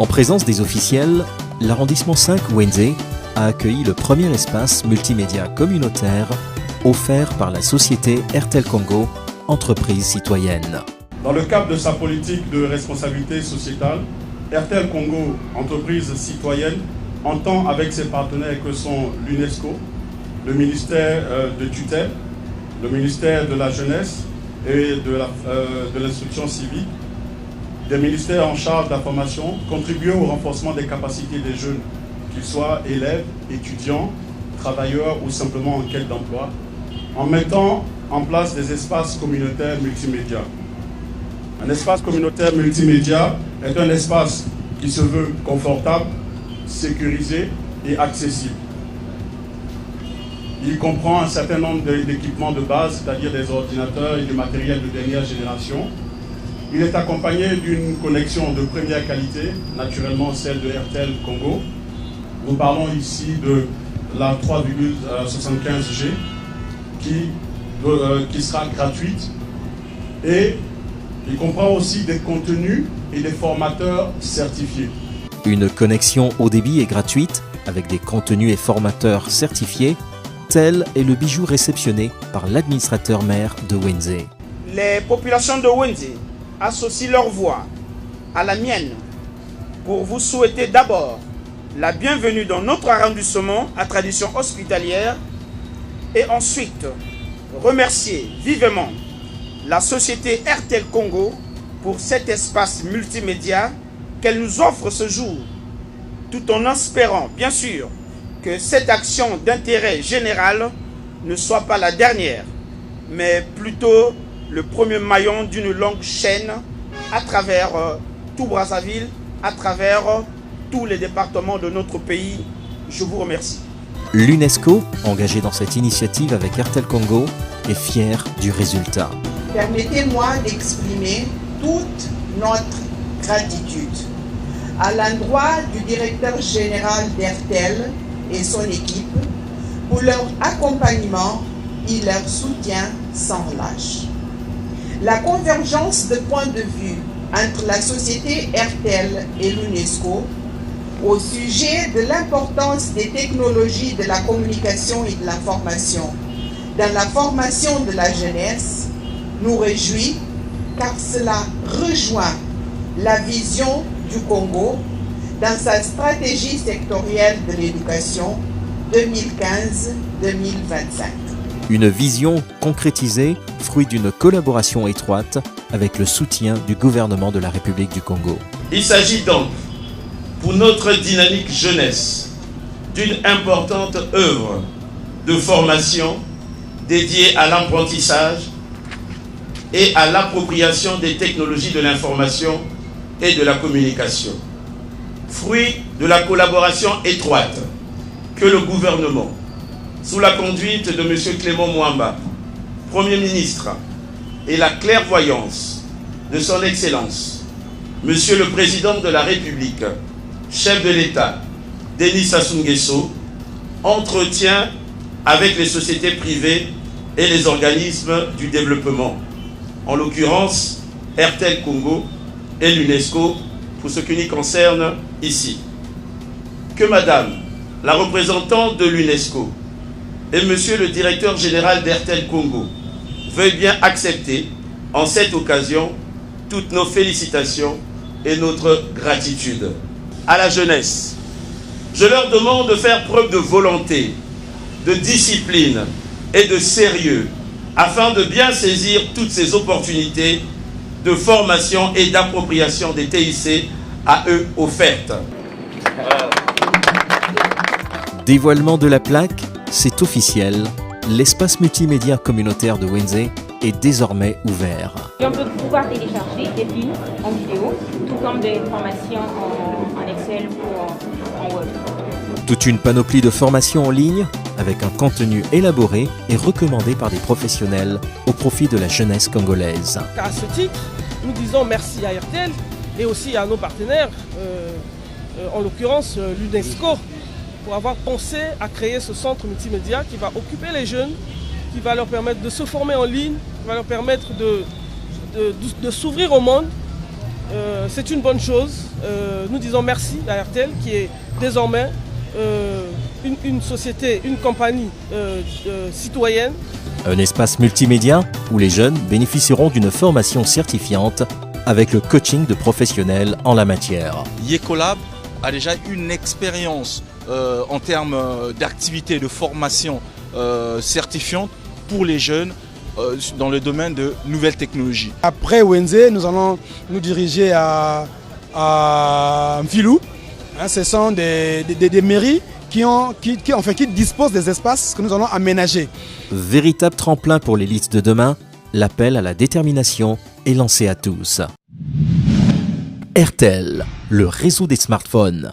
En présence des officiels, l'arrondissement 5 Wenze a accueilli le premier espace multimédia communautaire offert par la société Airtel Congo, entreprise citoyenne. Dans le cadre de sa politique de responsabilité sociétale, Airtel Congo, entreprise citoyenne, entend avec ses partenaires que sont l'UNESCO, le ministère de tutelle, le ministère de la jeunesse et de l'instruction civique, des ministères en charge de la formation, contribuer au renforcement des capacités des jeunes, qu'ils soient élèves, étudiants, travailleurs ou simplement en quête d'emploi, en mettant en place des espaces communautaires multimédia. Un espace communautaire multimédia est un espace qui se veut confortable, sécurisé et accessible. Il comprend un certain nombre d'équipements de base, c'est-à-dire des ordinateurs et du matériel de dernière génération. Il est accompagné d'une connexion de première qualité, naturellement celle de Airtel Congo. Nous parlons ici de la 3,75G qui sera gratuite, et il comprend aussi des contenus et des formateurs certifiés. Une connexion haut débit est gratuite avec des contenus et formateurs certifiés. Tel est le bijou réceptionné par l'administrateur maire de Wenze. Les populations de Wenze associent leur voix à la mienne pour vous souhaiter d'abord la bienvenue dans notre arrondissement à tradition hospitalière et ensuite remercier vivement la société Airtel Congo pour cet espace multimédia qu'elle nous offre ce jour, tout en espérant bien sûr que cette action d'intérêt général ne soit pas la dernière, mais plutôt le premier maillon d'une longue chaîne à travers tout Brazzaville, à travers tous les départements de notre pays. Je vous remercie. L'UNESCO, engagé dans cette initiative avec Airtel Congo, est fier du résultat. Permettez-moi d'exprimer toute notre gratitude à l'endroit du directeur général d'Airtel et son équipe pour leur accompagnement et leur soutien sans relâche. La convergence de points de vue entre la société Airtel et l'UNESCO au sujet de l'importance des technologies de la communication et de l'information dans la formation de la jeunesse nous réjouit, car cela rejoint la vision du Congo dans sa stratégie sectorielle de l'éducation 2015-2025. Une vision concrétisée, fruit d'une collaboration étroite avec le soutien du gouvernement de la République du Congo. Il s'agit donc, pour notre dynamique jeunesse, d'une importante œuvre de formation dédiée à l'apprentissage et à l'appropriation des technologies de l'information et de la communication. Fruit de la collaboration étroite que le gouvernement, sous la conduite de M. Clément Mwamba, Premier ministre, et la clairvoyance de son Excellence, M. le Président de la République, chef de l'État, Denis Sassou Nguesso, entretient avec les sociétés privées et les organismes du développement, en l'occurrence Airtel Congo et l'UNESCO, pour ce qui nous concerne ici. Que Madame, la représentante de l'UNESCO, et Monsieur le directeur général d'Airtel Congo veuillent bien accepter, en cette occasion, toutes nos félicitations et notre gratitude. À la jeunesse, je leur demande de faire preuve de volonté, de discipline et de sérieux afin de bien saisir toutes ces opportunités de formation et d'appropriation des TIC à eux offertes. Dévoilement de la plaque, c'est officiel. L'espace multimédia communautaire de Wenze est désormais ouvert. Et on peut pouvoir télécharger des films en vidéo, tout comme des formations en Excel ou en Word. Toute une panoplie de formations en ligne avec un contenu élaboré et recommandé par des professionnels au profit de la jeunesse congolaise. À ce titre, nous disons merci à Airtel et aussi à nos partenaires, en l'occurrence l'UNESCO, pour avoir pensé à créer ce centre multimédia qui va occuper les jeunes, qui va leur permettre de se former en ligne, qui va leur permettre de s'ouvrir au monde c'est une bonne chose. Nous disons merci à RTL qui est désormais une société, une compagnie citoyenne. Un espace multimédia où les jeunes bénéficieront d'une formation certifiante avec le coaching de professionnels en la matière. Yecolab a déjà une expérience en termes d'activité, de formation certifiante pour les jeunes dans le domaine de nouvelles technologies. Après Wenze, nous allons nous diriger à Mfilou. Ce sont des mairies qui disposent des espaces que nous allons aménager. Véritable tremplin pour l'élite de demain, l'appel à la détermination est lancé à tous. RTL, le réseau des smartphones.